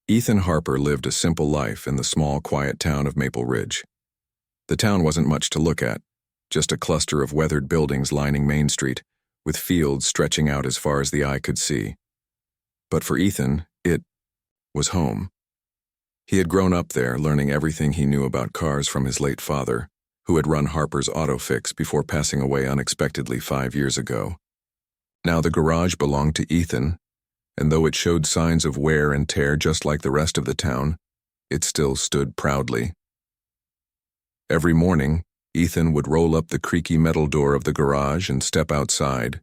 Ethan Harper lived a simple life in the small, quiet town of Maple Ridge. The town wasn't much to look at, just a cluster of weathered buildings lining Main Street, with fields stretching out as far as the eye could see. But for Ethan, it was home. He had grown up there, learning everything he knew about cars from his late father, who had run Harper's Auto Fix before passing away unexpectedly 5 years ago. Now the garage belonged to Ethan, and though it showed signs of wear and tear just like the rest of the town, it still stood proudly. Every morning, Ethan would roll up the creaky metal door of the garage and step outside,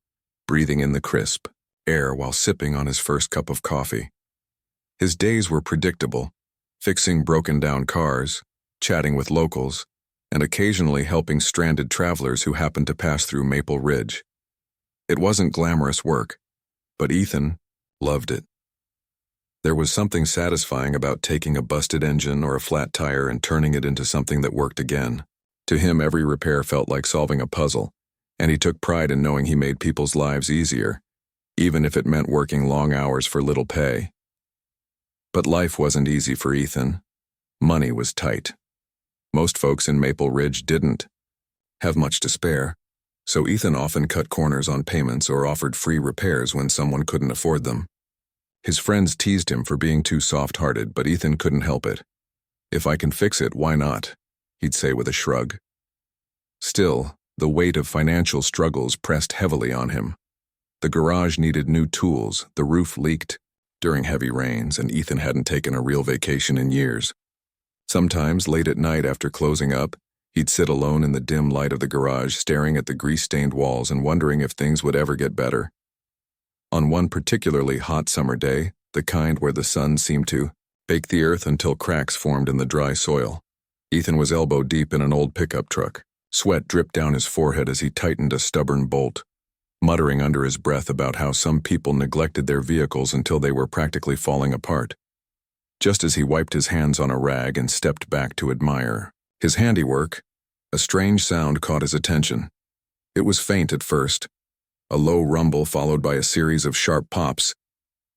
breathing in the crisp air while sipping on his first cup of coffee. His days were predictable, fixing broken-down cars, chatting with locals, and occasionally helping stranded travelers who happened to pass through Maple Ridge. It wasn't glamorous work, but Ethan loved it. There was something satisfying about taking a busted engine or a flat tire and turning it into something that worked again. To him, every repair felt like solving a puzzle, and he took pride in knowing he made people's lives easier, even if it meant working long hours for little pay. But life wasn't easy for Ethan. Money was tight. Most folks in Maple Ridge didn't have much to spare, so Ethan often cut corners on payments or offered free repairs when someone couldn't afford them. His friends teased him for being too soft-hearted, but Ethan couldn't help it. "If I can fix it, why not?" he'd say with a shrug. Still, the weight of financial struggles pressed heavily on him. The garage needed new tools, the roof leaked during heavy rains, and Ethan hadn't taken a real vacation in years. Sometimes, late at night after closing up, he'd sit alone in the dim light of the garage, staring at the grease-stained walls and wondering if things would ever get better. On one particularly hot summer day, the kind where the sun seemed to bake the earth until cracks formed in the dry soil, Ethan was elbow-deep in an old pickup truck. Sweat dripped down his forehead as he tightened a stubborn bolt, muttering under his breath about how some people neglected their vehicles until they were practically falling apart. Just as he wiped his hands on a rag and stepped back to admire his handiwork, a strange sound caught his attention. It was faint at first, a low rumble followed by a series of sharp pops,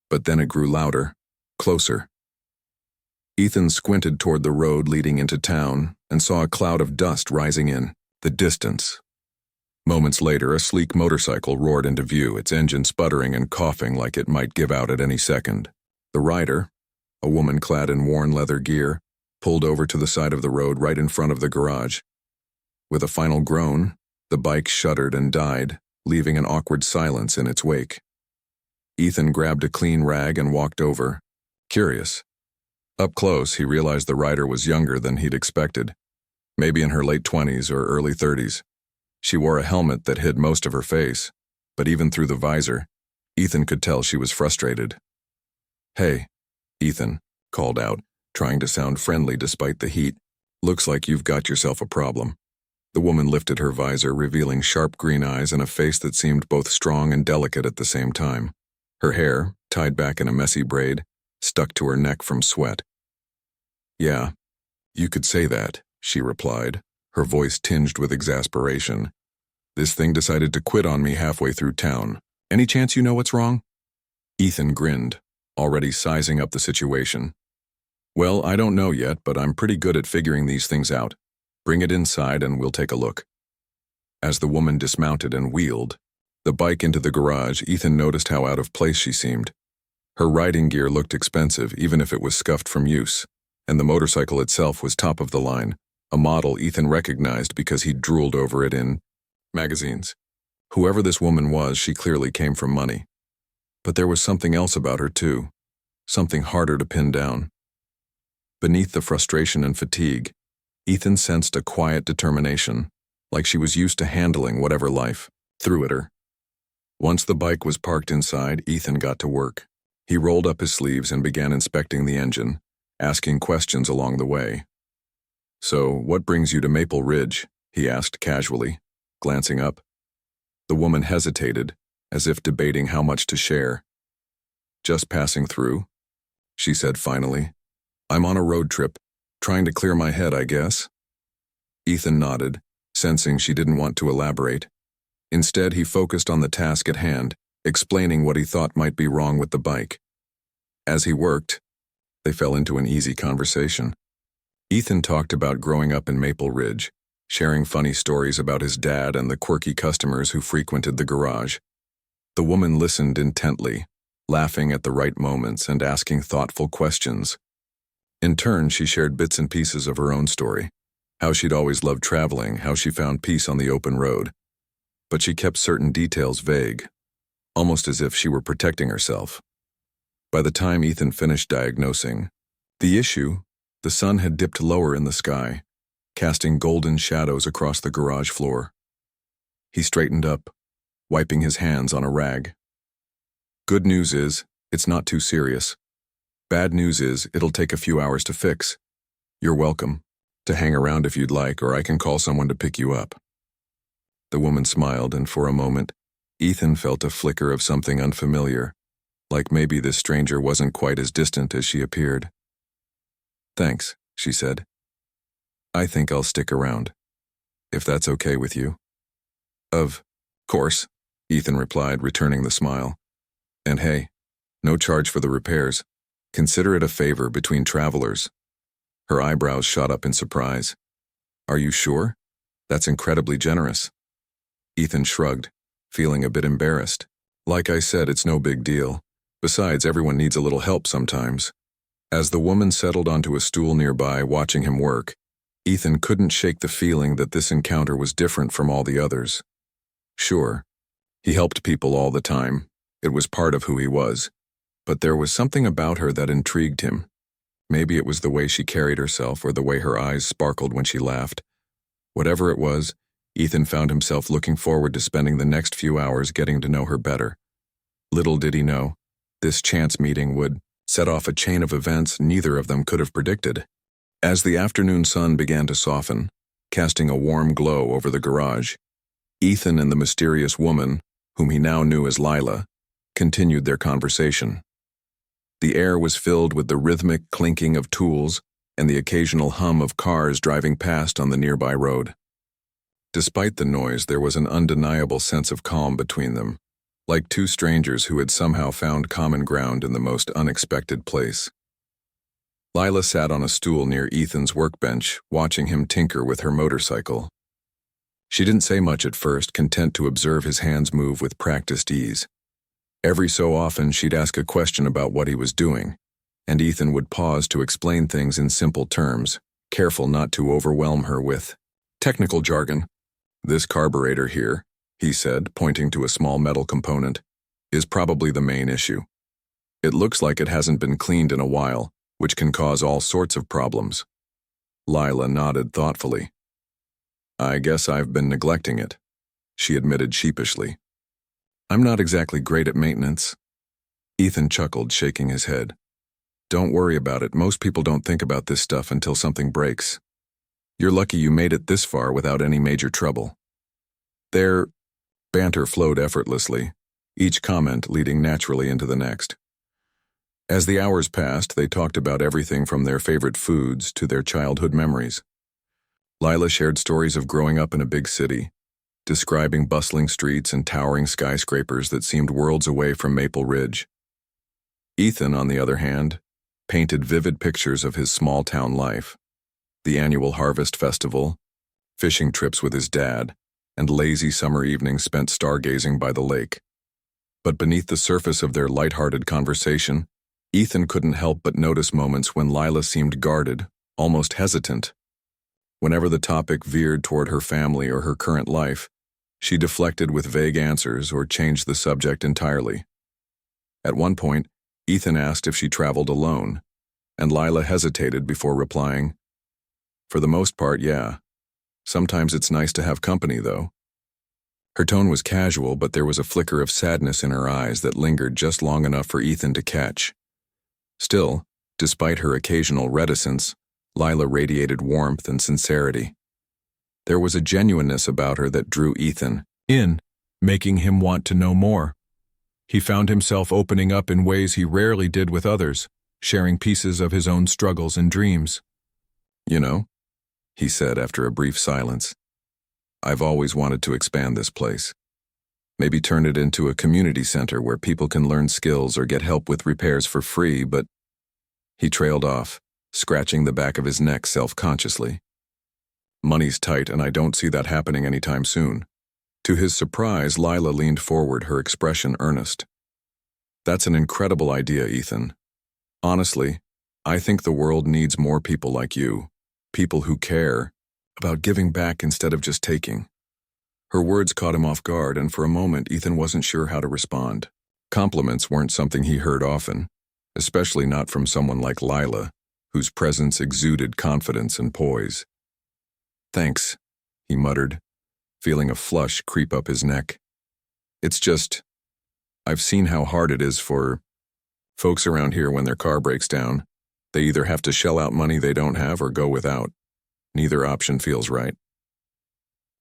but then it grew louder, closer. Ethan squinted toward the road leading into town and saw a cloud of dust rising in the distance. Moments later, a sleek motorcycle roared into view, its engine sputtering and coughing like it might give out at any second. The rider, a woman clad in worn leather gear, pulled over to the side of the road right in front of the garage. With a final groan, the bike shuddered and died, leaving an awkward silence in its wake. Ethan grabbed a clean rag and walked over, curious. Up close, he realized the rider was younger than he'd expected, maybe in her late 20s or early 30s. She wore a helmet that hid most of her face, but even through the visor, Ethan could tell she was frustrated. "Hey," Ethan called out, trying to sound friendly despite the heat. "Looks like you've got yourself a problem." The woman lifted her visor, revealing sharp green eyes and a face that seemed both strong and delicate at the same time. Her hair, tied back in a messy braid, stuck to her neck from sweat. "Yeah, you could say that," she replied, her voice tinged with exasperation. "This thing decided to quit on me halfway through town. Any chance you know what's wrong?" Ethan grinned, already sizing up the situation. "Well, I don't know yet, but I'm pretty good at figuring these things out. Bring it inside and we'll take a look." As the woman dismounted and wheeled the bike into the garage, Ethan noticed how out of place she seemed. Her riding gear looked expensive, even if it was scuffed from use, and the motorcycle itself was top of the line, a model Ethan recognized because he'd drooled over it in magazines. Whoever this woman was, she clearly came from money. But there was something else about her too, something harder to pin down. Beneath the frustration and fatigue, Ethan sensed a quiet determination, like she was used to handling whatever life threw at her. Once the bike was parked inside, Ethan got to work. He rolled up his sleeves and began inspecting the engine, asking questions along the way. "So, what brings you to Maple Ridge?" he asked casually, glancing up. The woman hesitated, as if debating how much to share. "Just passing through," she said finally. "I'm on a road trip, trying to clear my head, I guess." Ethan nodded, sensing she didn't want to elaborate. Instead, he focused on the task at hand, explaining what he thought might be wrong with the bike. As he worked, They fell into an easy conversation. Ethan talked about growing up in Maple Ridge, sharing funny stories about his dad and the quirky customers who frequented the garage. The woman listened intently, laughing at the right moments and asking thoughtful questions. In turn, she shared bits and pieces of her own story, how she'd always loved traveling, how she found peace on the open road. But she kept certain details vague, almost as if she were protecting herself. By the time Ethan finished diagnosing the issue, the sun had dipped lower in the sky, casting golden shadows across the garage floor. He straightened up, wiping his hands on a rag. Good news is, it's not too serious. Bad news is, it'll take a few hours to fix. You're welcome to hang around if you'd like, or I can call someone to pick you up. The woman smiled, and for a moment, Ethan felt a flicker of something unfamiliar, like maybe this stranger wasn't quite as distant as she appeared. Thanks, she said. I think I'll stick around, if that's okay with you. Of course, Ethan replied, returning the smile. And hey, no charge for the repairs. Consider it a favor between travelers. Her eyebrows shot up in surprise. Are you sure? That's incredibly generous. Ethan shrugged, feeling a bit embarrassed. Like I said, it's no big deal. Besides, everyone needs a little help sometimes. As the woman settled onto a stool nearby, watching him work, Ethan couldn't shake the feeling that this encounter was different from all the others. Sure, he helped people all the time. It was part of who he was. But there was something about her that intrigued him. Maybe it was the way she carried herself or the way her eyes sparkled when she laughed. Whatever it was, Ethan found himself looking forward to spending the next few hours getting to know her better. Little did he know, this chance meeting would set off a chain of events neither of them could have predicted. As the afternoon sun began to soften, casting a warm glow over the garage, Ethan and the mysterious woman, whom he now knew as Lila, continued their conversation. The air was filled with the rhythmic clinking of tools and the occasional hum of cars driving past on the nearby road. Despite the noise, there was an undeniable sense of calm between them, like two strangers who had somehow found common ground in the most unexpected place. Lila sat on a stool near Ethan's workbench, watching him tinker with her motorcycle. She didn't say much at first, content to observe his hands move with practiced ease. Every so often, she'd ask a question about what he was doing, and Ethan would pause to explain things in simple terms, careful not to overwhelm her with technical jargon. This carburetor here, he said, pointing to a small metal component, is probably the main issue. It looks like it hasn't been cleaned in a while, which can cause all sorts of problems. Lila nodded thoughtfully. I guess I've been neglecting it, she admitted sheepishly. I'm not exactly great at maintenance. Ethan chuckled, shaking his head. Don't worry about it. Most people don't think about this stuff until something breaks. You're lucky you made it this far without any major trouble. Their banter flowed effortlessly, each comment leading naturally into the next. As the hours passed, they talked about everything from their favorite foods to their childhood memories. Lila shared stories of growing up in a big city, describing bustling streets and towering skyscrapers that seemed worlds away from Maple Ridge. Ethan, on the other hand, painted vivid pictures of his small-town life, the annual harvest festival, fishing trips with his dad, and lazy summer evenings spent stargazing by the lake. But beneath the surface of their light-hearted conversation, Ethan couldn't help but notice moments when Lila seemed guarded, almost hesitant. Whenever the topic veered toward her family or her current life, she deflected with vague answers or changed the subject entirely. At one point, Ethan asked if she traveled alone, and Lila hesitated before replying, For the most part, yeah. Sometimes it's nice to have company, though. Her tone was casual, but there was a flicker of sadness in her eyes that lingered just long enough for Ethan to catch. Still, despite her occasional reticence, Lila radiated warmth and sincerity. There was a genuineness about her that drew Ethan in, making him want to know more. He found himself opening up in ways he rarely did with others, sharing pieces of his own struggles and dreams. You know, he said after a brief silence, I've always wanted to expand this place. Maybe turn it into a community center where people can learn skills or get help with repairs for free, but He trailed off, scratching the back of his neck self-consciously. Money's tight, and I don't see that happening anytime soon. To his surprise, Lila leaned forward, her expression earnest. That's an incredible idea, Ethan. Honestly, I think the world needs more people like you. People who care about giving back instead of just taking. Her words caught him off guard, and for a moment Ethan wasn't sure how to respond. Compliments weren't something he heard often, especially not from someone like Lila, whose presence exuded confidence and poise. Thanks, he muttered, feeling a flush creep up his neck. It's just, I've seen how hard it is for folks around here when their car breaks down. They either have to shell out money they don't have or go without. Neither option feels right.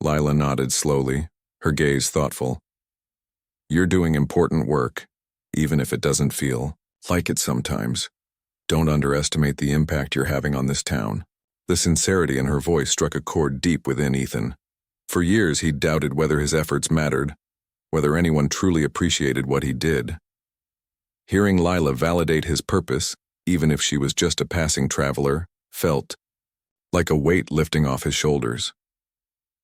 Lila nodded slowly, her gaze thoughtful. You're doing important work, even if it doesn't feel like it sometimes. Don't underestimate the impact you're having on this town. The sincerity in her voice struck a chord deep within Ethan. For years he'd doubted whether his efforts mattered, whether anyone truly appreciated what he did. Hearing Lila validate his purpose, even if she was just a passing traveler, felt like a weight lifting off his shoulders.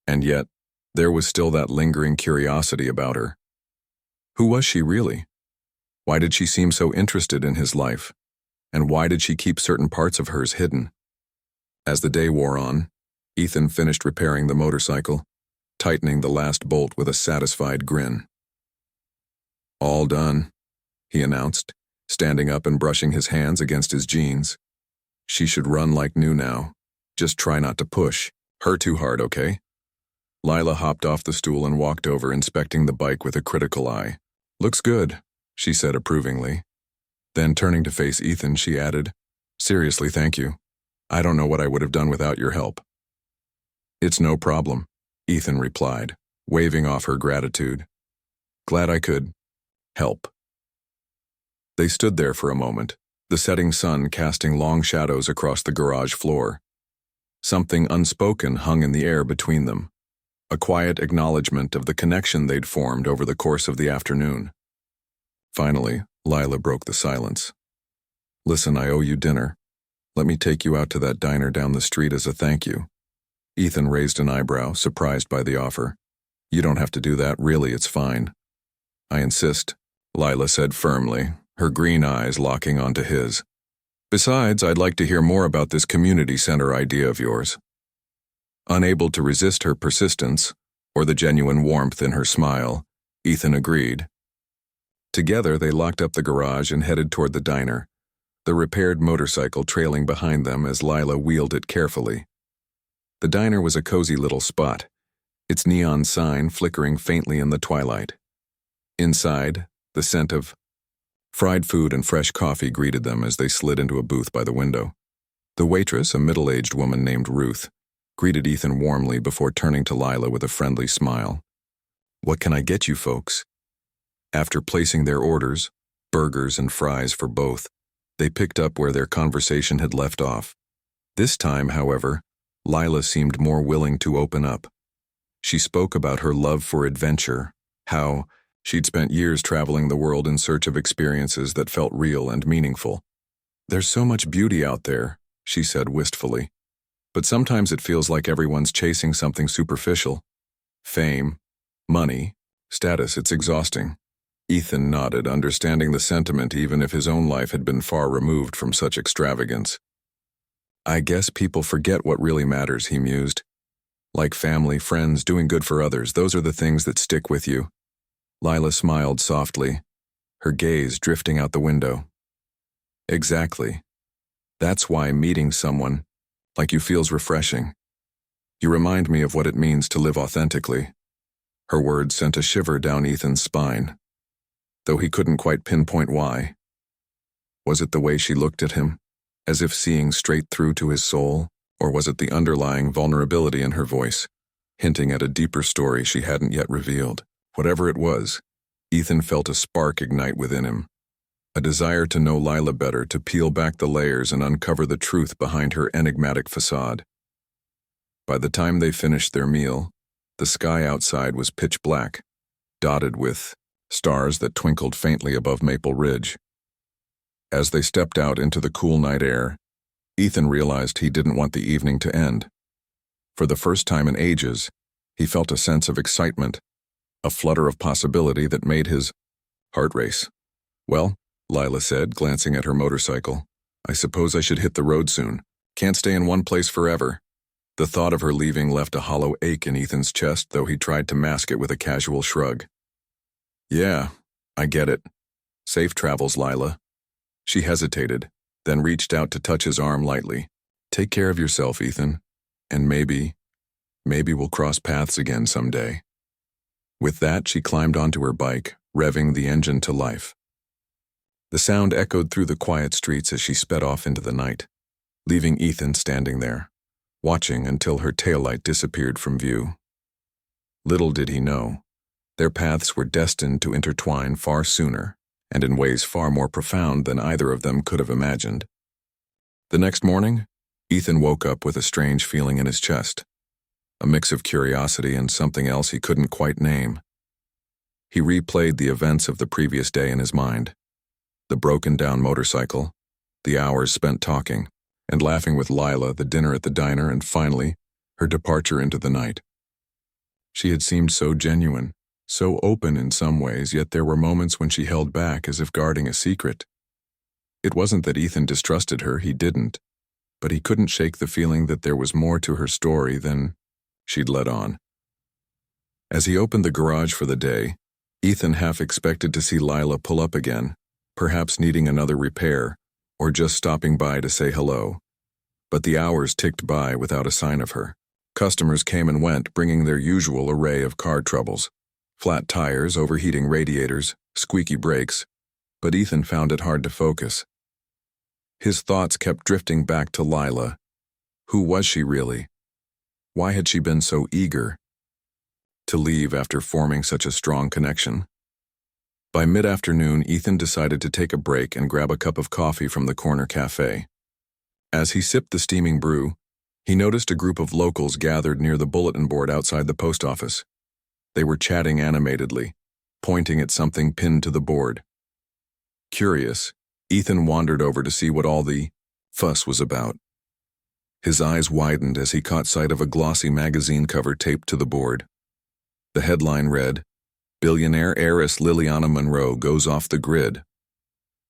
And yet, there was still that lingering curiosity about her. Who was she really? Why did she seem so interested in his life? And why did she keep certain parts of hers hidden? As the day wore on, Ethan finished repairing the motorcycle, tightening the last bolt with a satisfied grin. All done, he announced, standing up and brushing his hands against his jeans. She should run like new now. Just try not to push her too hard, okay? Lila hopped off the stool and walked over, inspecting the bike with a critical eye. Looks good, she said approvingly. Then turning to face Ethan, she added, Seriously, thank you. I don't know what I would have done without your help. It's no problem, Ethan replied, waving off her gratitude. Glad I could help. They stood there for a moment, the setting sun casting long shadows across the garage floor. Something unspoken hung in the air between them, a quiet acknowledgement of the connection they'd formed over the course of the afternoon. Finally, Lila broke the silence. Listen, I owe you dinner. Let me take you out to that diner down the street as a thank you. Ethan raised an eyebrow, surprised by the offer. You don't have to do that, really, it's fine. I insist, Lila said firmly, her green eyes locking onto his. Besides, I'd like to hear more about this community center idea of yours. Unable to resist her persistence, or the genuine warmth in her smile, Ethan agreed. Together, they locked up the garage and headed toward the diner, the repaired motorcycle trailing behind them as Lila wheeled it carefully. The diner was a cozy little spot, its neon sign flickering faintly in the twilight. Inside, the scent of fried food and fresh coffee greeted them as they slid into a booth by the window. The waitress, a middle-aged woman named Ruth, greeted Ethan warmly before turning to Lila with a friendly smile. What can I get you folks? After placing their orders, burgers and fries for both, they picked up where their conversation had left off. This time, however, Lila seemed more willing to open up. She spoke about her love for adventure, how she'd spent years traveling the world in search of experiences that felt real and meaningful. There's so much beauty out there, she said wistfully. But sometimes it feels like everyone's chasing something superficial. Fame, money, status, it's exhausting. Ethan nodded, understanding the sentiment even if his own life had been far removed from such extravagance. I guess people forget what really matters, he mused. Like family, friends, doing good for others, those are the things that stick with you. Lila smiled softly, her gaze drifting out the window. Exactly. That's why meeting someone like you feels refreshing. You remind me of what it means to live authentically. Her words sent a shiver down Ethan's spine, though he couldn't quite pinpoint why. Was it the way she looked at him, as if seeing straight through to his soul, or was it the underlying vulnerability in her voice, hinting at a deeper story she hadn't yet revealed? Whatever it was, Ethan felt a spark ignite within him, a desire to know Lila better, to peel back the layers and uncover the truth behind her enigmatic facade. By the time they finished their meal, the sky outside was pitch black, dotted with stars that twinkled faintly above Maple Ridge. As they stepped out into the cool night air, Ethan realized he didn't want the evening to end. For the first time in ages, he felt a sense of excitement, a flutter of possibility that made his heart race. "Well," Lila said, glancing at her motorcycle, "I suppose I should hit the road soon. Can't stay in one place forever." The thought of her leaving left a hollow ache in Ethan's chest, though he tried to mask it with a casual shrug. "Yeah, I get it. Safe travels, Lila." She hesitated, then reached out to touch his arm lightly. "Take care of yourself, Ethan, and maybe we'll cross paths again someday." With that, she climbed onto her bike, revving the engine to life. The sound echoed through the quiet streets as she sped off into the night, leaving Ethan standing there, watching until her taillight disappeared from view. Little did he know, their paths were destined to intertwine far sooner, and in ways far more profound than either of them could have imagined. The next morning, Ethan woke up with a strange feeling in his chest, a mix of curiosity and something else he couldn't quite name. He replayed the events of the previous day in his mind. The broken-down motorcycle, the hours spent talking and laughing with Lila, the dinner at the diner, and finally, her departure into the night. She had seemed so genuine, so open in some ways, yet there were moments when she held back as if guarding a secret. It wasn't that Ethan distrusted her, he didn't, but he couldn't shake the feeling that there was more to her story than she'd let on. As he opened the garage for the day, Ethan half expected to see Lila pull up again, perhaps needing another repair, or just stopping by to say hello. But the hours ticked by without a sign of her. Customers came and went, bringing their usual array of car troubles. Flat tires, overheating radiators, squeaky brakes, but Ethan found it hard to focus. His thoughts kept drifting back to Lila. Who was she really? Why had she been so eager to leave after forming such a strong connection? By mid-afternoon, Ethan decided to take a break and grab a cup of coffee from the corner cafe. As he sipped the steaming brew, he noticed a group of locals gathered near the bulletin board outside the post office. They were chatting animatedly, pointing at something pinned to the board. Curious, Ethan wandered over to see what all the fuss was about. His eyes widened as he caught sight of a glossy magazine cover taped to the board. The headline read, "Billionaire heiress Liliana Monroe goes off the grid."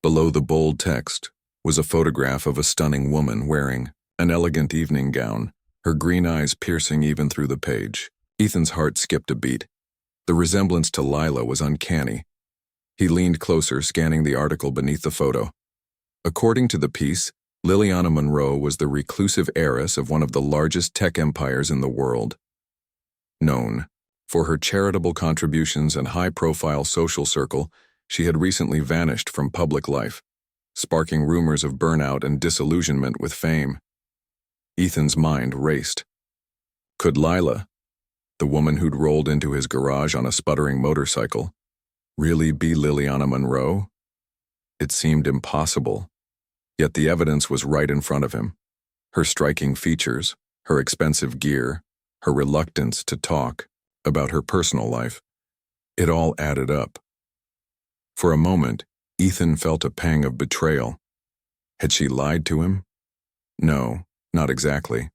Below the bold text was a photograph of a stunning woman wearing an elegant evening gown, her green eyes piercing even through the page. Ethan's heart skipped a beat. The resemblance to Lila was uncanny. He leaned closer, scanning the article beneath the photo. According to the piece, Liliana Monroe was the reclusive heiress of one of the largest tech empires in the world. Known for her charitable contributions and high-profile social circle, she had recently vanished from public life, sparking rumors of burnout and disillusionment with fame. Ethan's mind raced. Could Lila, the woman who'd rolled into his garage on a sputtering motorcycle, really be Liliana Monroe? It seemed impossible, yet the evidence was right in front of him. Her striking features, her expensive gear, her reluctance to talk about her personal life, it all added up. For a moment, Ethan felt a pang of betrayal. Had she lied to him? No, not exactly.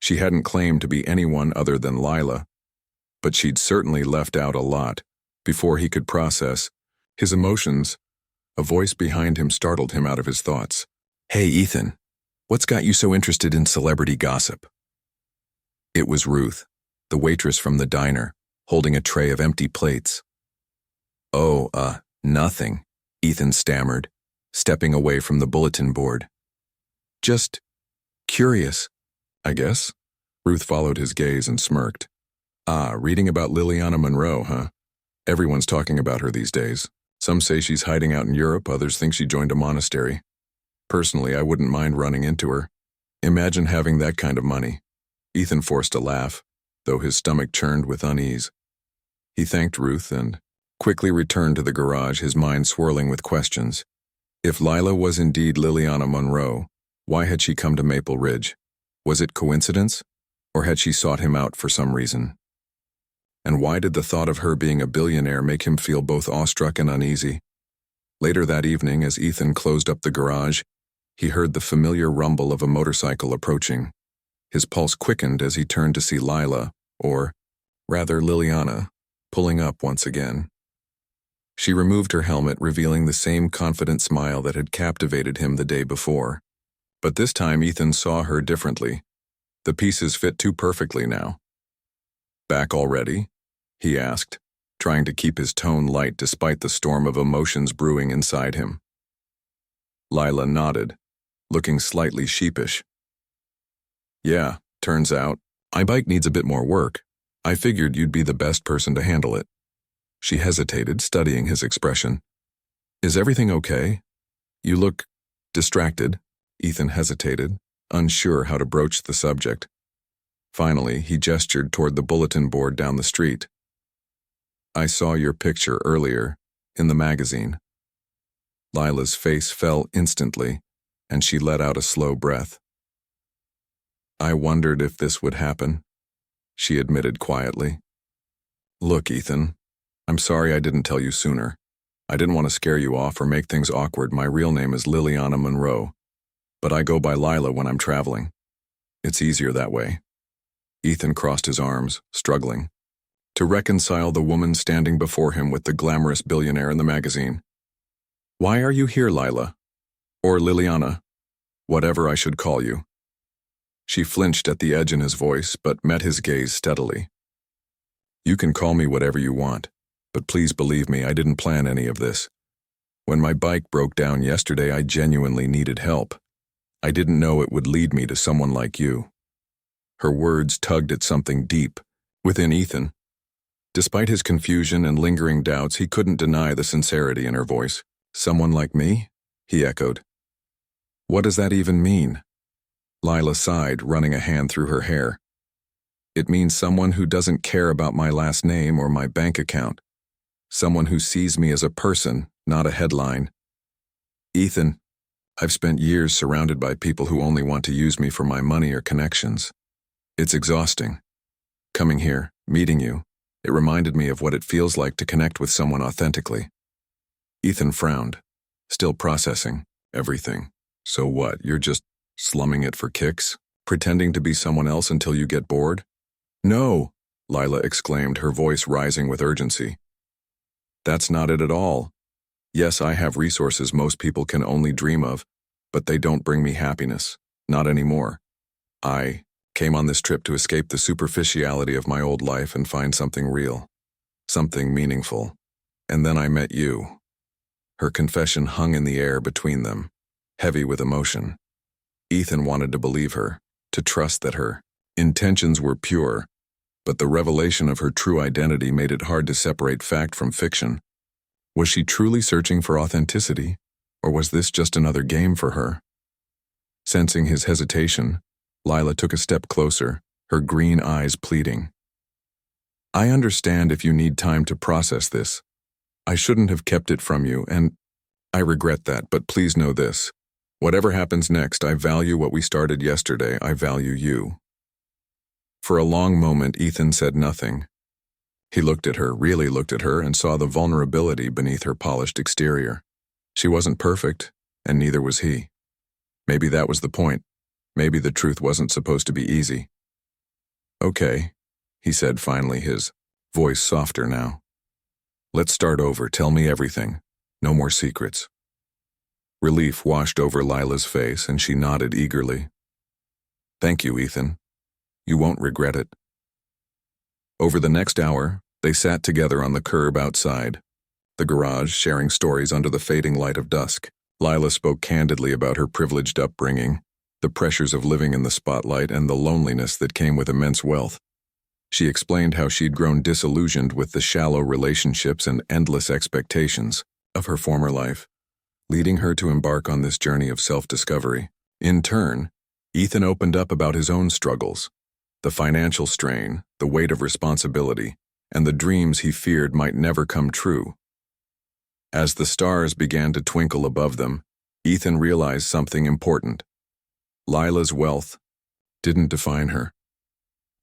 She hadn't claimed to be anyone other than Lila, but she'd certainly left out a lot. Before he could process his emotions, a voice behind him startled him out of his thoughts. "Hey, Ethan, what's got you so interested in celebrity gossip?" It was Ruth, the waitress from the diner, holding a tray of empty plates. "Oh, nothing," Ethan stammered, stepping away from the bulletin board. "Just curious, I guess." Ruth followed his gaze and smirked. "Ah, reading about Liliana Monroe, huh? Everyone's talking about her these days. Some say she's hiding out in Europe, others think she joined a monastery. Personally, I wouldn't mind running into her. Imagine having that kind of money." Ethan forced a laugh, though his stomach churned with unease. He thanked Ruth and quickly returned to the garage, his mind swirling with questions. If Lila was indeed Liliana Monroe, why had she come to Maple Ridge? Was it coincidence, or had she sought him out for some reason? And why did the thought of her being a billionaire make him feel both awestruck and uneasy? Later that evening, as Ethan closed up the garage, he heard the familiar rumble of a motorcycle approaching. His pulse quickened as he turned to see Lila, or rather Liliana, pulling up once again. She removed her helmet, revealing the same confident smile that had captivated him the day before. But this time Ethan saw her differently. The pieces fit too perfectly now. "Back already?" he asked, trying to keep his tone light despite the storm of emotions brewing inside him. Lila nodded, looking slightly sheepish. "Yeah, turns out, my bike needs a bit more work. I figured you'd be the best person to handle it." She hesitated, studying his expression. "Is everything okay? You look distracted." Ethan hesitated, unsure how to broach the subject. Finally, he gestured toward the bulletin board down the street. "I saw your picture earlier, in the magazine." Lila's face fell instantly, and she let out a slow breath. "I wondered if this would happen," she admitted quietly. "Look, Ethan, I'm sorry I didn't tell you sooner. I didn't want to scare you off or make things awkward. My real name is Liliana Monroe, but I go by Lila when I'm traveling. It's easier that way." Ethan crossed his arms, struggling to reconcile the woman standing before him with the glamorous billionaire in the magazine. "Why are you here, Lila? Or Liliana? Whatever I should call you." She flinched at the edge in his voice, but met his gaze steadily. "You can call me whatever you want, but please believe me, I didn't plan any of this. When my bike broke down yesterday, I genuinely needed help. I didn't know it would lead me to someone like you." Her words tugged at something deep within Ethan. Despite his confusion and lingering doubts, he couldn't deny the sincerity in her voice. "Someone like me?" he echoed. "What does that even mean?" Lila sighed, running a hand through her hair. "It means someone who doesn't care about my last name or my bank account. Someone who sees me as a person, not a headline. Ethan, I've spent years surrounded by people who only want to use me for my money or connections. It's exhausting. Coming here, meeting you, it reminded me of what it feels like to connect with someone authentically." Ethan frowned, still processing everything. "So what, you're just slumming it for kicks? Pretending to be someone else until you get bored?" "No," Lila exclaimed, her voice rising with urgency. "That's not it at all. Yes, I have resources most people can only dream of, but they don't bring me happiness. Not anymore. I came on this trip to escape the superficiality of my old life and find something real, something meaningful. And then I met you." Her confession hung in the air between them, heavy with emotion. Ethan wanted to believe her, to trust that her intentions were pure, but the revelation of her true identity made it hard to separate fact from fiction. Was she truly searching for authenticity, or was this just another game for her? Sensing his hesitation, Lila took a step closer, her green eyes pleading. "I understand if you need time to process this. I shouldn't have kept it from you, and I regret that, but please know this. Whatever happens next, I value what we started yesterday. I value you." For a long moment, Ethan said nothing. He looked at her, really looked at her, and saw the vulnerability beneath her polished exterior. She wasn't perfect, and neither was he. Maybe that was the point. Maybe the truth wasn't supposed to be easy. "Okay," he said finally, his voice softer now. "Let's start over. Tell me everything. No more secrets." Relief washed over Lila's face, and she nodded eagerly. "Thank you, Ethan. You won't regret it." Over the next hour, they sat together on the curb outside the garage, sharing stories under the fading light of dusk. Lila spoke candidly about her privileged upbringing, the pressures of living in the spotlight, and the loneliness that came with immense wealth. She explained how she'd grown disillusioned with the shallow relationships and endless expectations of her former life, leading her to embark on this journey of self-discovery. In turn, Ethan opened up about his own struggles, the financial strain, the weight of responsibility, and the dreams he feared might never come true. As the stars began to twinkle above them, Ethan realized something important. Lila's wealth didn't define her.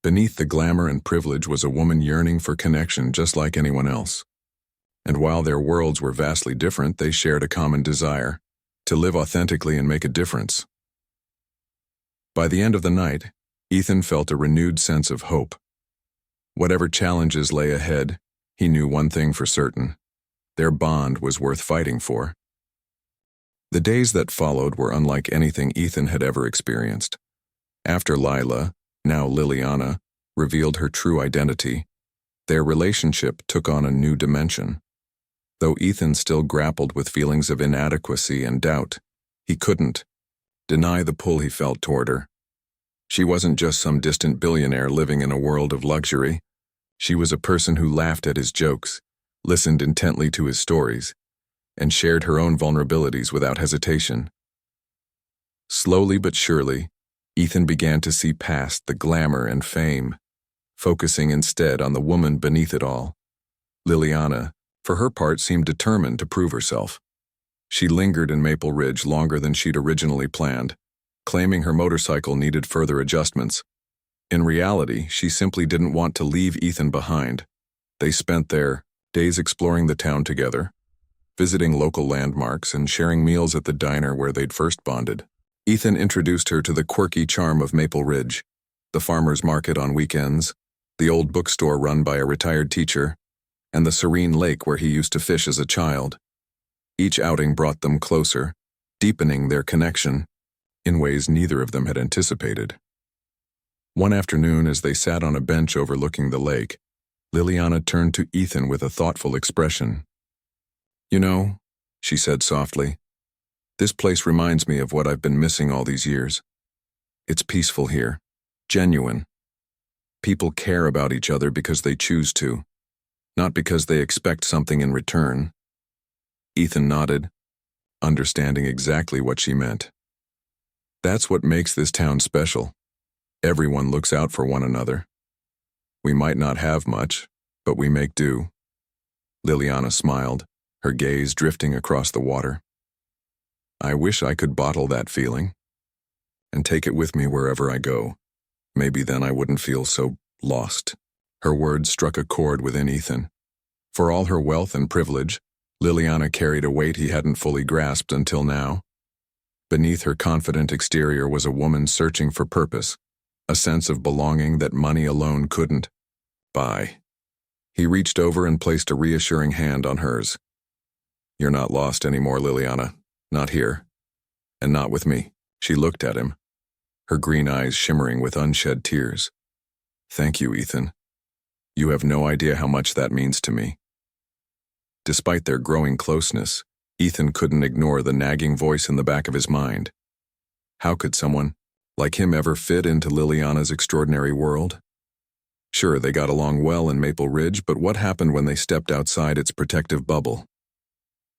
Beneath the glamour and privilege was a woman yearning for connection just like anyone else. And while their worlds were vastly different, they shared a common desire: to live authentically and make a difference. By the end of the night, Ethan felt a renewed sense of hope. Whatever challenges lay ahead, he knew one thing for certain: their bond was worth fighting for. The days that followed were unlike anything Ethan had ever experienced. After Lila, now Liliana, revealed her true identity, their relationship took on a new dimension. Though Ethan still grappled with feelings of inadequacy and doubt, he couldn't deny the pull he felt toward her. She wasn't just some distant billionaire living in a world of luxury. She was a person who laughed at his jokes, listened intently to his stories, and shared her own vulnerabilities without hesitation. Slowly but surely, Ethan began to see past the glamour and fame, focusing instead on the woman beneath it all. Liliana, for her part, seemed determined to prove herself. She lingered in Maple Ridge longer than she'd originally planned, claiming her motorcycle needed further adjustments. In reality, she simply didn't want to leave Ethan behind. They spent their days exploring the town together, visiting local landmarks and sharing meals at the diner where they'd first bonded. Ethan introduced her to the quirky charm of Maple Ridge, the farmer's market on weekends, the old bookstore run by a retired teacher, and the serene lake where he used to fish as a child. Each outing brought them closer, deepening their connection in ways neither of them had anticipated. One afternoon, as they sat on a bench overlooking the lake, Liliana turned to Ethan with a thoughtful expression. "You know," she said softly, "this place reminds me of what I've been missing all these years. It's peaceful here, genuine. People care about each other because they choose to, not because they expect something in return." Ethan nodded, understanding exactly what she meant. That's what makes this town special. Everyone looks out for one another. We might not have much, but we make do. Liliana smiled, her gaze drifting across the water. I wish I could bottle that feeling and take it with me wherever I go. Maybe then I wouldn't feel so lost. Her words struck a chord within Ethan. For all her wealth and privilege, Liliana carried a weight he hadn't fully grasped until now. Beneath her confident exterior was a woman searching for purpose, a sense of belonging that money alone couldn't buy. He reached over and placed a reassuring hand on hers. You're not lost anymore, Liliana. Not here. And not with me. She looked at him, her green eyes shimmering with unshed tears. Thank you, Ethan. You have no idea how much that means to me. Despite their growing closeness, Ethan couldn't ignore the nagging voice in the back of his mind. How could someone like him ever fit into Liliana's extraordinary world? Sure, they got along well in Maple Ridge, but what happened when they stepped outside its protective bubble?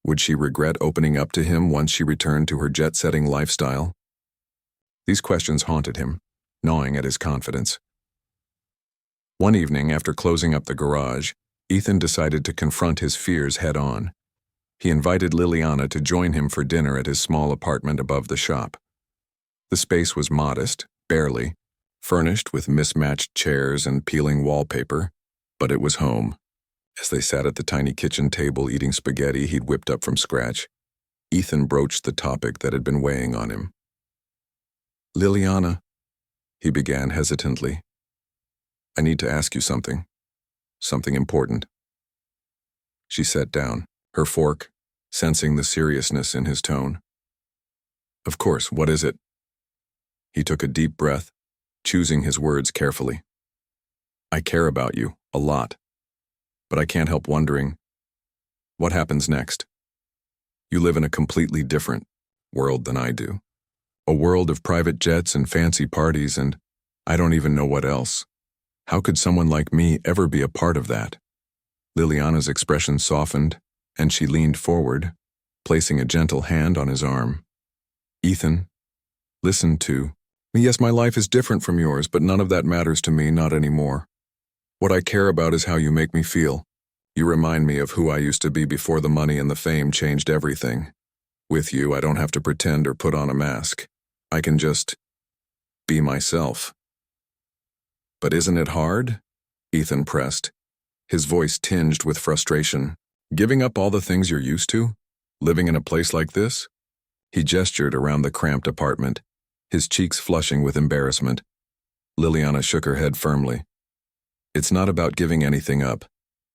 Would she regret opening up to him once she returned to her jet-setting lifestyle? These questions haunted him, gnawing at his confidence. One evening, after closing up the garage, Ethan decided to confront his fears head-on. He invited Liliana to join him for dinner at his small apartment above the shop. The space was modest, barely, furnished with mismatched chairs and peeling wallpaper, but it was home. As they sat at the tiny kitchen table eating spaghetti he'd whipped up from scratch, Ethan broached the topic that had been weighing on him. Liliana, he began hesitantly, I need to ask you something. Something important. She sat down, her fork, sensing the seriousness in his tone. Of course, what is it? He took a deep breath, choosing his words carefully. I care about you, a lot, but I can't help wondering, what happens next? You live in a completely different world than I do. A world of private jets and fancy parties, and I don't even know what else. How could someone like me ever be a part of that? Liliana's expression softened, and she leaned forward, placing a gentle hand on his arm. Ethan, listen to me. Yes, my life is different from yours, but none of that matters to me, not anymore. What I care about is how you make me feel. You remind me of who I used to be before the money and the fame changed everything. With you, I don't have to pretend or put on a mask. I can just be myself. But isn't it hard? Ethan pressed, his voice tinged with frustration. Giving up all the things you're used to? Living in a place like this? He gestured around the cramped apartment, his cheeks flushing with embarrassment. Liliana shook her head firmly. It's not about giving anything up.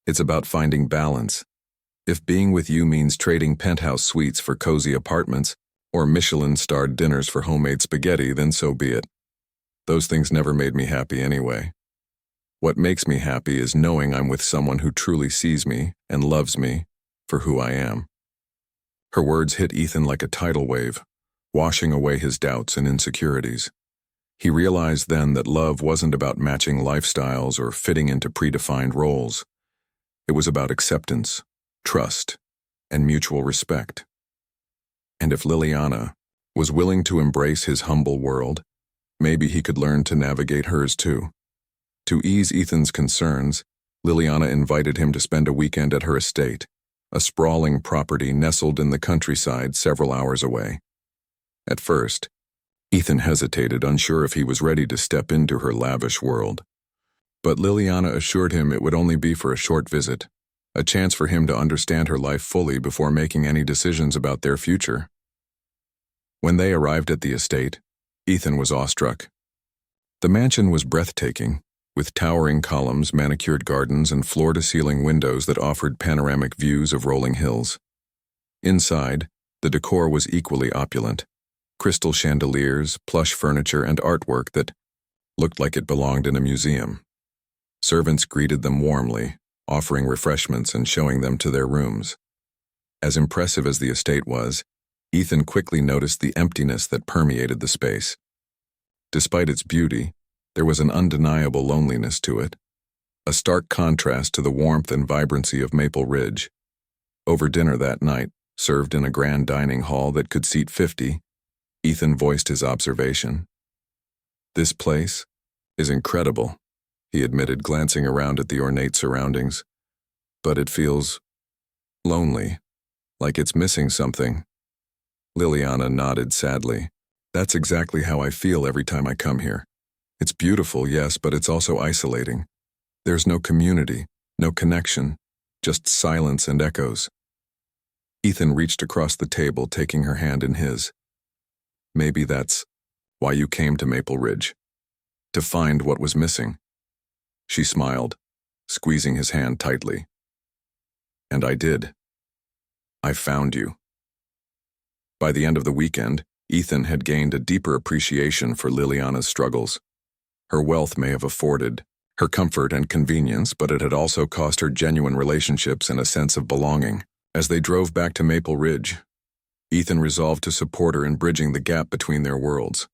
It's about finding balance. If being with you means trading penthouse suites for cozy apartments, or Michelin-starred dinners for homemade spaghetti, then so be it. Those things never made me happy anyway. What makes me happy is knowing I'm with someone who truly sees me and loves me for who I am. Her words hit Ethan like a tidal wave, washing away his doubts and insecurities. He realized then that love wasn't about matching lifestyles or fitting into predefined roles. It was about acceptance, trust, and mutual respect. And if Liliana was willing to embrace his humble world, maybe he could learn to navigate hers too. To ease Ethan's concerns, Liliana invited him to spend a weekend at her estate, a sprawling property nestled in the countryside several hours away. At first, Ethan hesitated, unsure if he was ready to step into her lavish world. But Liliana assured him it would only be for a short visit, a chance for him to understand her life fully before making any decisions about their future. When they arrived at the estate, Ethan was awestruck. The mansion was breathtaking, with towering columns, manicured gardens, and floor-to-ceiling windows that offered panoramic views of rolling hills. Inside, the decor was equally opulent. Crystal chandeliers, plush furniture, and artwork that looked like it belonged in a museum. Servants greeted them warmly, offering refreshments and showing them to their rooms. As impressive as the estate was, Ethan quickly noticed the emptiness that permeated the space. Despite its beauty, there was an undeniable loneliness to it, a stark contrast to the warmth and vibrancy of Maple Ridge. Over dinner that night, served in a grand dining hall that could seat 50, Ethan voiced his observation. "This place is incredible," he admitted, glancing around at the ornate surroundings. "But it feels lonely, like it's missing something." Liliana nodded sadly. "That's exactly how I feel every time I come here. It's beautiful, yes, but it's also isolating. There's no community, no connection, just silence and echoes." Ethan reached across the table, taking her hand in his. "Maybe that's why you came to Maple Ridge, to find what was missing." She smiled, squeezing his hand tightly. "And I did. I found you." By the end of the weekend, Ethan had gained a deeper appreciation for Liliana's struggles. Her wealth may have afforded her comfort and convenience, but it had also cost her genuine relationships and a sense of belonging. As they drove back to Maple Ridge, Ethan resolved to support her in bridging the gap between their worlds.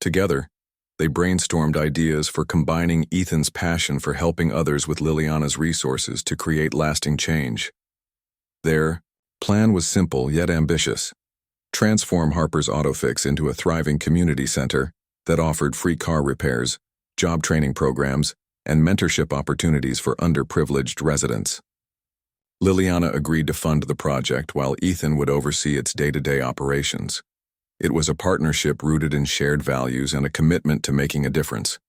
Together, they brainstormed ideas for combining Ethan's passion for helping others with Liliana's resources to create lasting change. Their plan was simple yet ambitious: transform Harper's Auto Fix into a thriving community center that offered free car repairs, job training programs, and mentorship opportunities for underprivileged residents. Liliana agreed to fund the project while Ethan would oversee its day-to-day operations. It was a partnership rooted in shared values and a commitment to making a difference.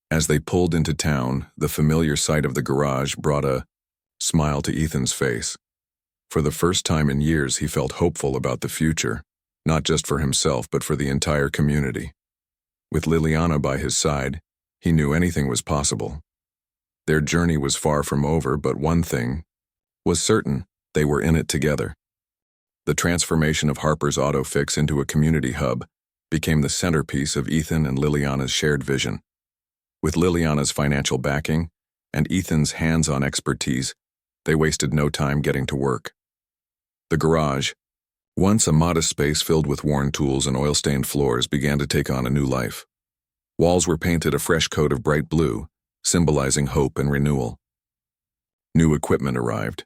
As they pulled into town, the familiar sight of the garage brought a smile to Ethan's face. For the first time in years, he felt hopeful about the future, not just for himself but for the entire community. With Liliana by his side, he knew anything was possible. Their journey was far from over, but one thing was certain: they were in it together. The transformation of Harper's Auto Fix into a community hub became the centerpiece of Ethan and Liliana's shared vision. With Liliana's financial backing and Ethan's hands-on expertise, they wasted no time getting to work. The garage, once a modest space filled with worn tools and oil-stained floors, began to take on a new life. Walls were painted a fresh coat of bright blue, symbolizing hope and renewal. New equipment arrived: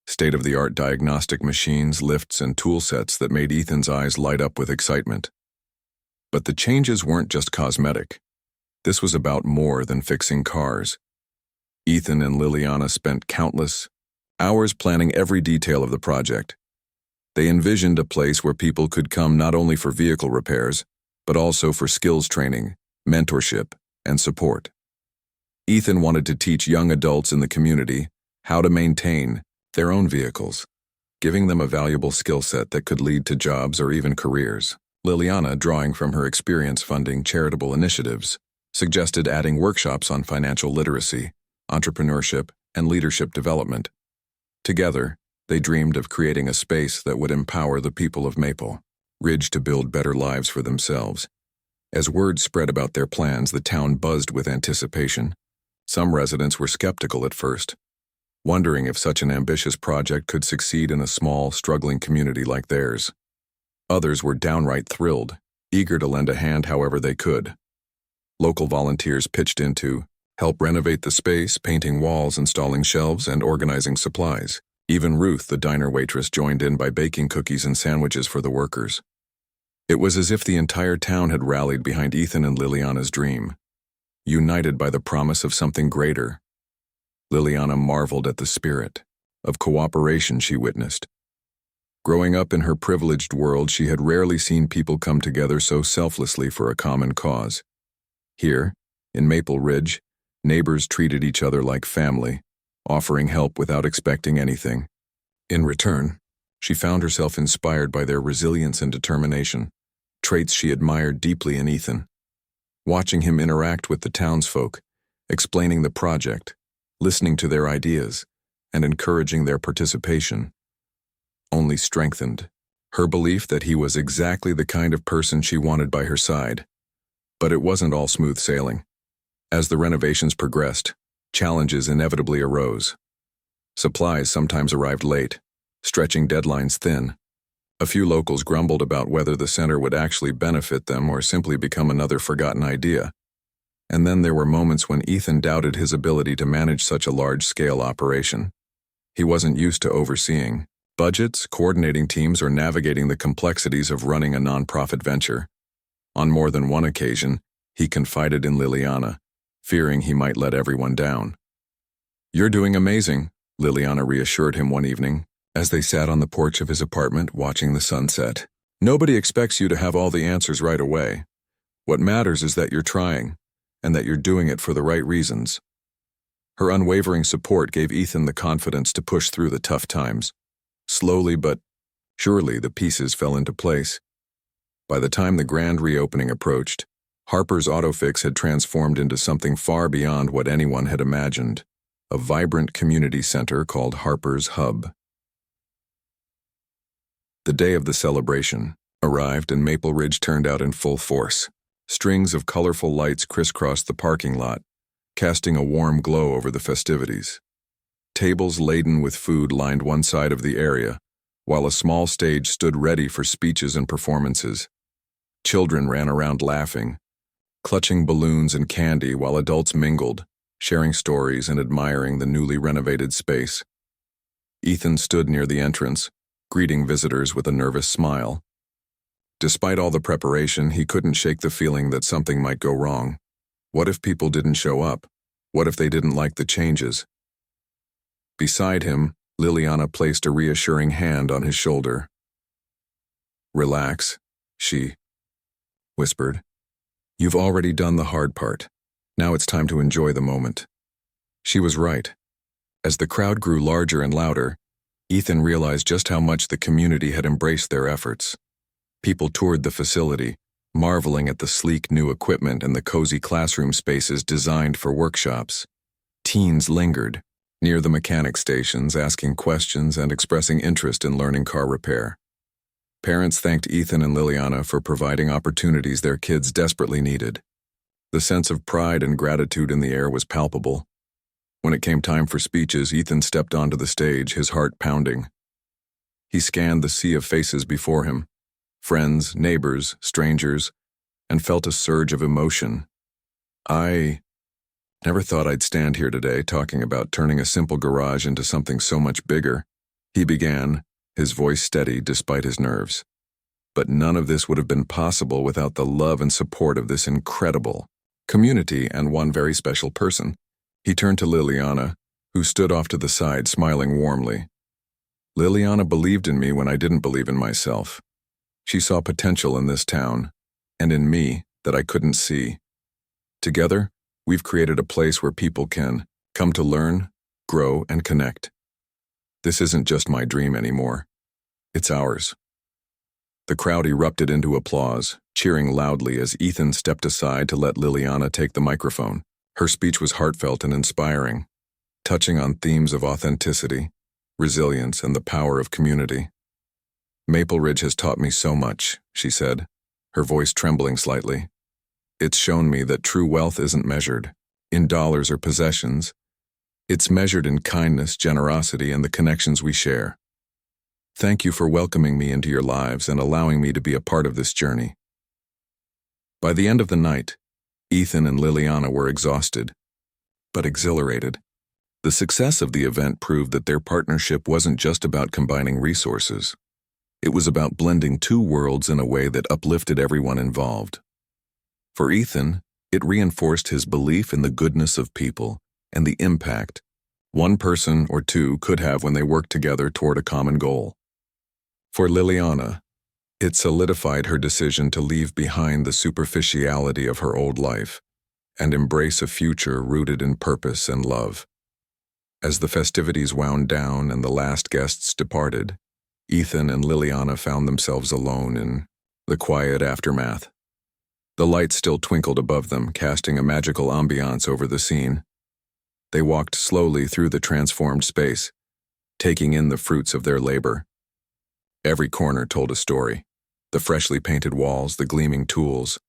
state-of-the-art diagnostic machines, lifts, and tool sets that made Ethan's eyes light up with excitement. But the changes weren't just cosmetic. This was about more than fixing cars. Ethan and Liliana spent countless hours planning every detail of the project. They envisioned a place where people could come not only for vehicle repairs, but also for skills training, mentorship, and support. Ethan wanted to teach young adults in the community how to maintain, their own vehicles, giving them a valuable skill set that could lead to jobs or even careers. Liliana, drawing from her experience funding charitable initiatives, suggested adding workshops on financial literacy, entrepreneurship, and leadership development. Together, they dreamed of creating a space that would empower the people of Maple Ridge to build better lives for themselves. As word spread about their plans, the town buzzed with anticipation. Some residents were skeptical at first, wondering if such an ambitious project could succeed in a small, struggling community like theirs. Others were downright thrilled, eager to lend a hand however they could. Local volunteers pitched in to help renovate the space, painting walls, installing shelves, and organizing supplies. Even Ruth, the diner waitress, joined in by baking cookies and sandwiches for the workers. It was as if the entire town had rallied behind Ethan and Liliana's dream, united by the promise of something greater. Liliana marveled at the spirit of cooperation she witnessed. Growing up in her privileged world, she had rarely seen people come together so selflessly for a common cause. Here, in Maple Ridge, neighbors treated each other like family, offering help without expecting anything. In return, she found herself inspired by their resilience and determination, traits she admired deeply in Ethan. Watching him interact with the townsfolk, explaining the project, listening to their ideas, and encouraging their participation, only strengthened her belief that he was exactly the kind of person she wanted by her side. But it wasn't all smooth sailing. As the renovations progressed, challenges inevitably arose. Supplies sometimes arrived late, stretching deadlines thin. A few locals grumbled about whether the center would actually benefit them or simply become another forgotten idea. And then there were moments when Ethan doubted his ability to manage such a large-scale operation. He wasn't used to overseeing budgets, coordinating teams, or navigating the complexities of running a nonprofit venture. On more than one occasion, he confided in Liliana, fearing he might let everyone down. "You're doing amazing," Liliana reassured him one evening, as they sat on the porch of his apartment watching the sunset. "Nobody expects you to have all the answers right away. What matters is that you're trying, and that you're doing it for the right reasons." Her unwavering support gave Ethan the confidence to push through the tough times. Slowly but surely, the pieces fell into place. By the time the grand reopening approached, Harper's Auto Fix had transformed into something far beyond what anyone had imagined, a vibrant community center called Harper's Hub. The day of the celebration arrived and Maple Ridge turned out in full force. Strings of colorful lights crisscrossed the parking lot, casting a warm glow over the festivities. Tables laden with food lined one side of the area, while a small stage stood ready for speeches and performances. Children ran around laughing, clutching balloons and candy, while adults mingled, sharing stories and admiring the newly renovated space. Ethan stood near the entrance, greeting visitors with a nervous smile. Despite all the preparation, he couldn't shake the feeling that something might go wrong. What if people didn't show up? What if they didn't like the changes? Beside him, Liliana placed a reassuring hand on his shoulder. "Relax," she whispered. "You've already done the hard part. Now it's time to enjoy the moment." She was right. As the crowd grew larger and louder, Ethan realized just how much the community had embraced their efforts. People toured the facility, marveling at the sleek new equipment and the cozy classroom spaces designed for workshops. Teens lingered near the mechanic stations, asking questions and expressing interest in learning car repair. Parents thanked Ethan and Liliana for providing opportunities their kids desperately needed. The sense of pride and gratitude in the air was palpable. When it came time for speeches, Ethan stepped onto the stage, his heart pounding. He scanned the sea of faces before him, friends, neighbors, strangers, and felt a surge of emotion. "I never thought I'd stand here today talking about turning a simple garage into something so much bigger," he began, his voice steady despite his nerves. "But none of this would have been possible without the love and support of this incredible community and one very special person." He turned to Liliana, who stood off to the side, smiling warmly. "Liliana believed in me when I didn't believe in myself. She saw potential in this town, and in me that I couldn't see. Together, we've created a place where people can come to learn, grow, and connect." This isn't just my dream anymore. It's ours." The crowd erupted into applause, cheering loudly as Ethan stepped aside to let Liliana take the microphone. Her speech was heartfelt and inspiring, touching on themes of authenticity, resilience, and the power of community. "Maple Ridge has taught me so much," she said, her voice trembling slightly. "It's shown me that true wealth isn't measured in dollars or possessions. It's measured in kindness, generosity, and the connections we share. Thank you for welcoming me into your lives and allowing me to be a part of this journey." By the end of the night, Ethan and Liliana were exhausted, but exhilarated. The success of the event proved that their partnership wasn't just about combining resources. It was about blending two worlds in a way that uplifted everyone involved. For Ethan, it reinforced his belief in the goodness of people and the impact one person or two could have when they worked together toward a common goal. For Liliana, it solidified her decision to leave behind the superficiality of her old life and embrace a future rooted in purpose and love. As the festivities wound down and the last guests departed, Ethan and Liliana found themselves alone in the quiet aftermath. The lights still twinkled above them, casting a magical ambiance over the scene. They walked slowly through the transformed space, taking in the fruits of their labor. Every corner told a story: the freshly painted walls, the gleaming tools,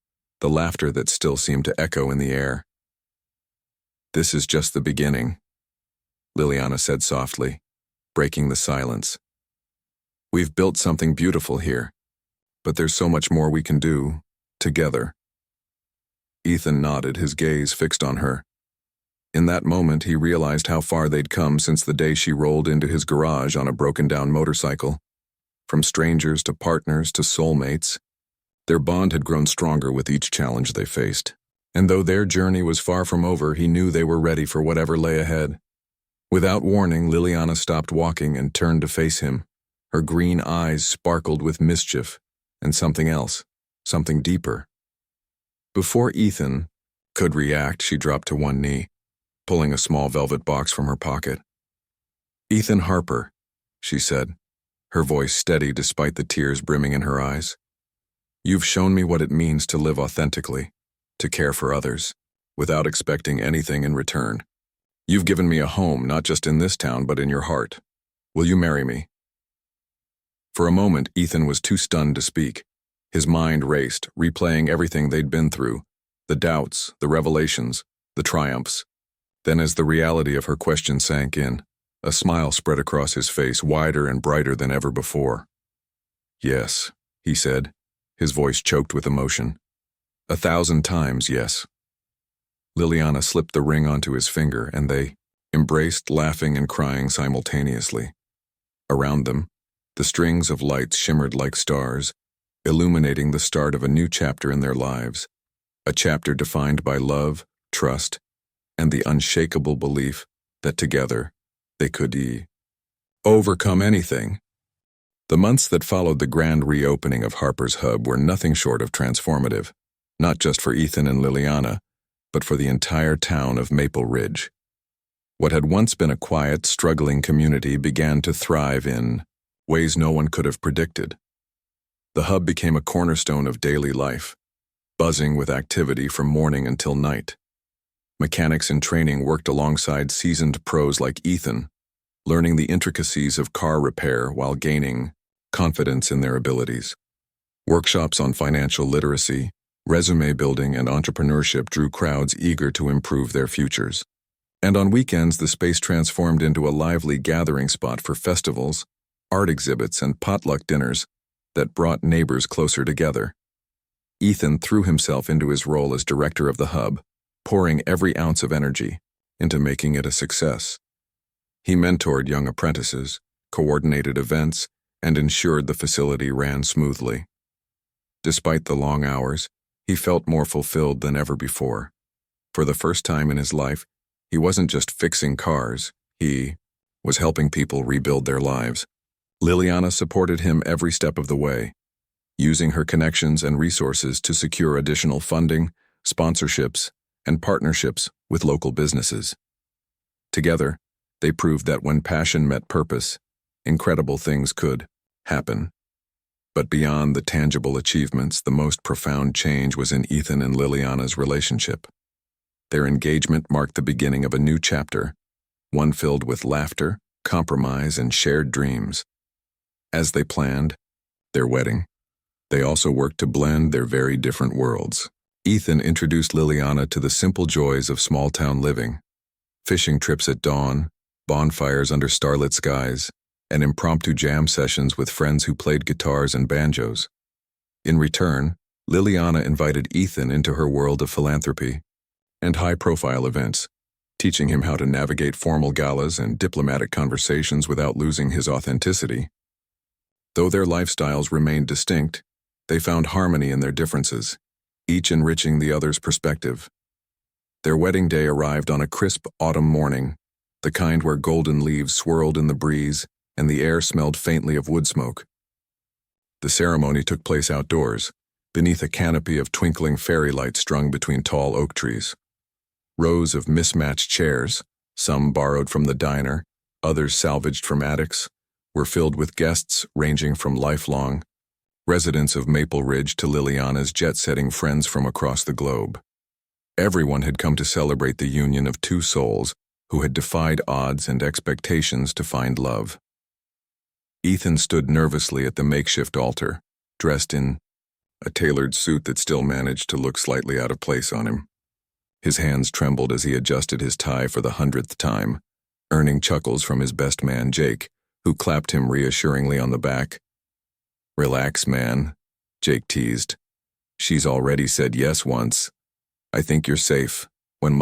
the laughter that still seemed to echo in the air. "This is just the beginning," Liliana said softly, breaking the silence. "We've built something beautiful here, but there's so much more we can do, together." Ethan nodded, his gaze fixed on her. In that moment, he realized how far they'd come since the day she rolled into his garage on a broken-down motorcycle. From strangers to partners to soulmates, their bond had grown stronger with each challenge they faced. And though their journey was far from over, he knew they were ready for whatever lay ahead. Without warning, Liliana stopped walking and turned to face him. Her green eyes sparkled with mischief and something else, something deeper. Before Ethan could react, she dropped to one knee, pulling a small velvet box from her pocket. "Ethan Harper," she said, her voice steady despite the tears brimming in her eyes. "You've shown me what it means to live authentically, to care for others, without expecting anything in return. You've given me a home, not just in this town, but in your heart. Will you marry me?" For a moment, Ethan was too stunned to speak. His mind raced, replaying everything they'd been through, the doubts, the revelations, the triumphs. Then as the reality of her question sank in, a smile spread across his face, wider and brighter than ever before. "Yes," he said, his voice choked with emotion. 1,000 times yes." Liliana slipped the ring onto his finger, and they embraced, laughing and crying simultaneously. Around them, the strings of lights shimmered like stars, illuminating the start of a new chapter in their lives, a chapter defined by love, trust, and the unshakable belief that together they could overcome anything. The months that followed the grand reopening of Harper's Hub were nothing short of transformative, not just for Ethan and Liliana, but for the entire town of Maple Ridge. What had once been a quiet, struggling community began to thrive in ways no one could have predicted. The hub became a cornerstone of daily life, buzzing with activity from morning until night. Mechanics in training worked alongside seasoned pros like Ethan, learning the intricacies of car repair while gaining confidence in their abilities. Workshops on financial literacy, resume building, and entrepreneurship drew crowds eager to improve their futures. And on weekends, the space transformed into a lively gathering spot for festivals, art exhibits, and potluck dinners that brought neighbors closer together. Ethan threw himself into his role as director of the hub, pouring every ounce of energy into making it a success. He mentored young apprentices, coordinated events, and ensured the facility ran smoothly. Despite the long hours, he felt more fulfilled than ever before. For the first time in his life, he wasn't just fixing cars, he was helping people rebuild their lives. Liliana supported him every step of the way, using her connections and resources to secure additional funding, sponsorships, and partnerships with local businesses. Together, they proved that when passion met purpose, incredible things could happen. But beyond the tangible achievements, the most profound change was in Ethan and Liliana's relationship. Their engagement marked the beginning of a new chapter, one filled with laughter, compromise, and shared dreams. As they planned their wedding, they also worked to blend their very different worlds. Ethan introduced Liliana to the simple joys of small-town living: fishing trips at dawn, bonfires under starlit skies, and impromptu jam sessions with friends who played guitars and banjos. In return, Liliana invited Ethan into her world of philanthropy and high-profile events, teaching him how to navigate formal galas and diplomatic conversations without losing his authenticity. Though their lifestyles remained distinct, they found harmony in their differences, each enriching the other's perspective. Their wedding day arrived on a crisp autumn morning, the kind where golden leaves swirled in the breeze and the air smelled faintly of wood smoke. The ceremony took place outdoors, beneath a canopy of twinkling fairy lights strung between tall oak trees. Rows of mismatched chairs, some borrowed from the diner, others salvaged from attics, were filled with guests ranging from lifelong residents of Maple Ridge to Liliana's jet-setting friends from across the globe. Everyone had come to celebrate the union of two souls who had defied odds and expectations to find love. Ethan stood nervously at the makeshift altar, dressed in a tailored suit that still managed to look slightly out of place on him. His hands trembled as he adjusted his tie for the 100th time, earning chuckles from his best man, Jake, who clapped him reassuringly on the back. "Relax, man," Jake teased. "She's already said yes once. I think you're safe." When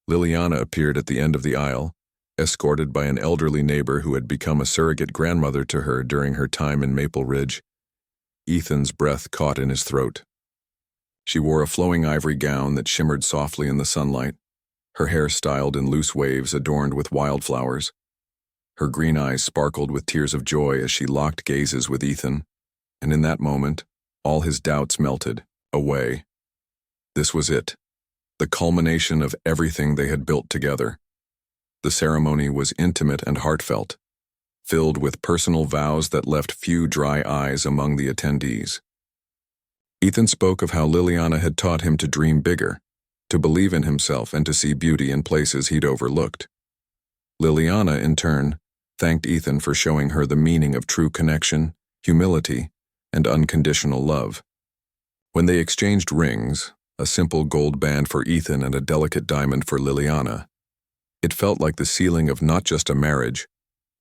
Liliana appeared at the end of the aisle, escorted by an elderly neighbor who had become a surrogate grandmother to her during her time in Maple Ridge, Ethan's breath caught in his throat. She wore a flowing ivory gown that shimmered softly in the sunlight, her hair styled in loose waves adorned with wildflowers. Her green eyes sparkled with tears of joy as she locked gazes with Ethan, and in that moment, all his doubts melted away. This was it, the culmination of everything they had built together. The ceremony was intimate and heartfelt, filled with personal vows that left few dry eyes among the attendees. Ethan spoke of how Liliana had taught him to dream bigger, to believe in himself and to see beauty in places he'd overlooked. Liliana, in turn, thanked Ethan for showing her the meaning of true connection, humility, and unconditional love. When they exchanged rings, a simple gold band for Ethan and a delicate diamond for Liliana, it felt like the sealing of not just a marriage,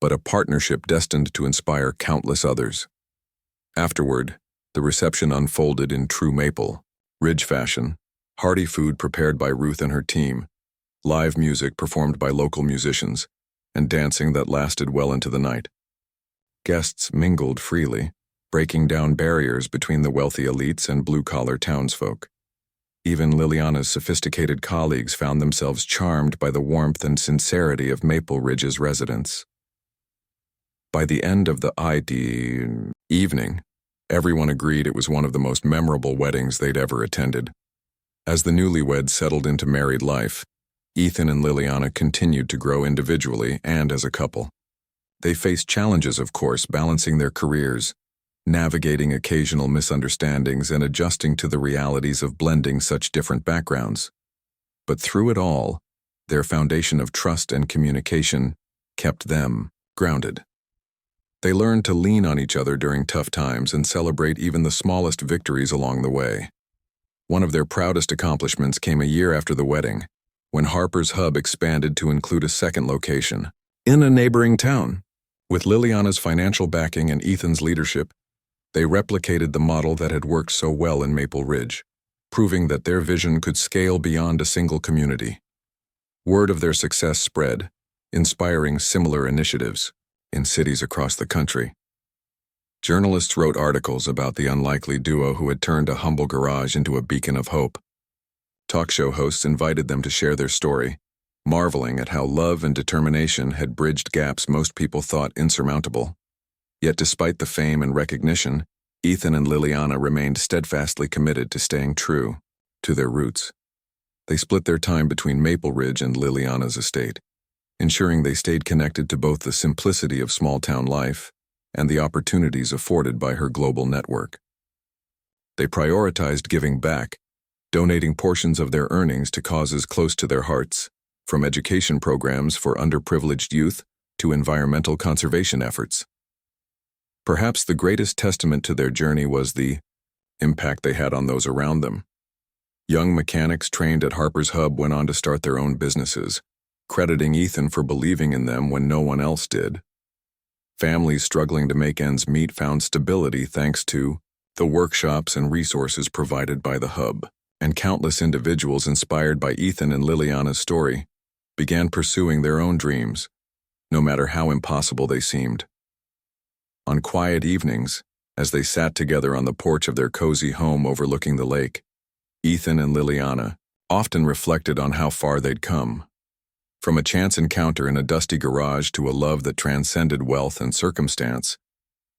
but a partnership destined to inspire countless others. Afterward, the reception unfolded in true Maple Ridge fashion: hearty food prepared by Ruth and her team, live music performed by local musicians, and dancing that lasted well into the night. Guests mingled freely, breaking down barriers between the wealthy elites and blue-collar townsfolk. Even Liliana's sophisticated colleagues found themselves charmed by the warmth and sincerity of Maple Ridge's residents. By the end of the evening, everyone agreed it was one of the most memorable weddings they'd ever attended. As the newlyweds settled into married life, Ethan and Liliana continued to grow individually and as a couple. They faced challenges, of course, balancing their careers, navigating occasional misunderstandings, and adjusting to the realities of blending such different backgrounds. But through it all, their foundation of trust and communication kept them grounded. They learned to lean on each other during tough times and celebrate even the smallest victories along the way. One of their proudest accomplishments came a year after the wedding, when Harper's Hub expanded to include a second location in a neighboring town. With Liliana's financial backing and Ethan's leadership, they replicated the model that had worked so well in Maple Ridge, proving that their vision could scale beyond a single community. Word of their success spread, inspiring similar initiatives in cities across the country. Journalists wrote articles about the unlikely duo who had turned a humble garage into a beacon of hope. Talk show hosts invited them to share their story, marveling at how love and determination had bridged gaps most people thought insurmountable. Yet despite the fame and recognition, Ethan and Liliana remained steadfastly committed to staying true to their roots. They split their time between Maple Ridge and Liliana's estate, ensuring they stayed connected to both the simplicity of small-town life and the opportunities afforded by her global network. They prioritized giving back, donating portions of their earnings to causes close to their hearts, from education programs for underprivileged youth to environmental conservation efforts. Perhaps the greatest testament to their journey was the impact they had on those around them. Young mechanics trained at Harper's Hub went on to start their own businesses, crediting Ethan for believing in them when no one else did. Families struggling to make ends meet found stability thanks to the workshops and resources provided by the Hub, and countless individuals inspired by Ethan and Liliana's story began pursuing their own dreams, no matter how impossible they seemed. On quiet evenings, as they sat together on the porch of their cozy home overlooking the lake, Ethan and Liliana often reflected on how far they'd come. From a chance encounter in a dusty garage to a love that transcended wealth and circumstance,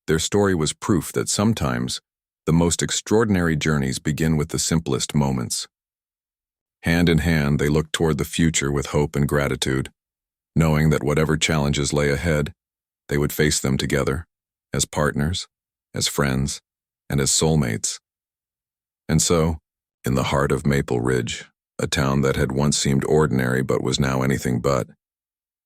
their story was proof that sometimes the most extraordinary journeys begin with the simplest moments. Hand in hand, they looked toward the future with hope and gratitude, knowing that whatever challenges lay ahead, they would face them together, as partners, as friends, and as soulmates. And so, in the heart of Maple Ridge, a town that had once seemed ordinary but was now anything but,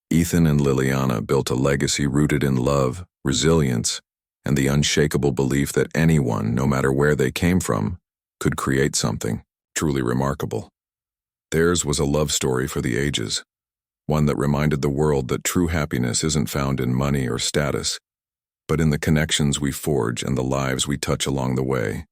Ethan and Liliana built a legacy rooted in love, resilience, and the unshakable belief that anyone, no matter where they came from, could create something truly remarkable. Theirs was a love story for the ages, one that reminded the world that true happiness isn't found in money or status, but in the connections we forge and the lives we touch along the way.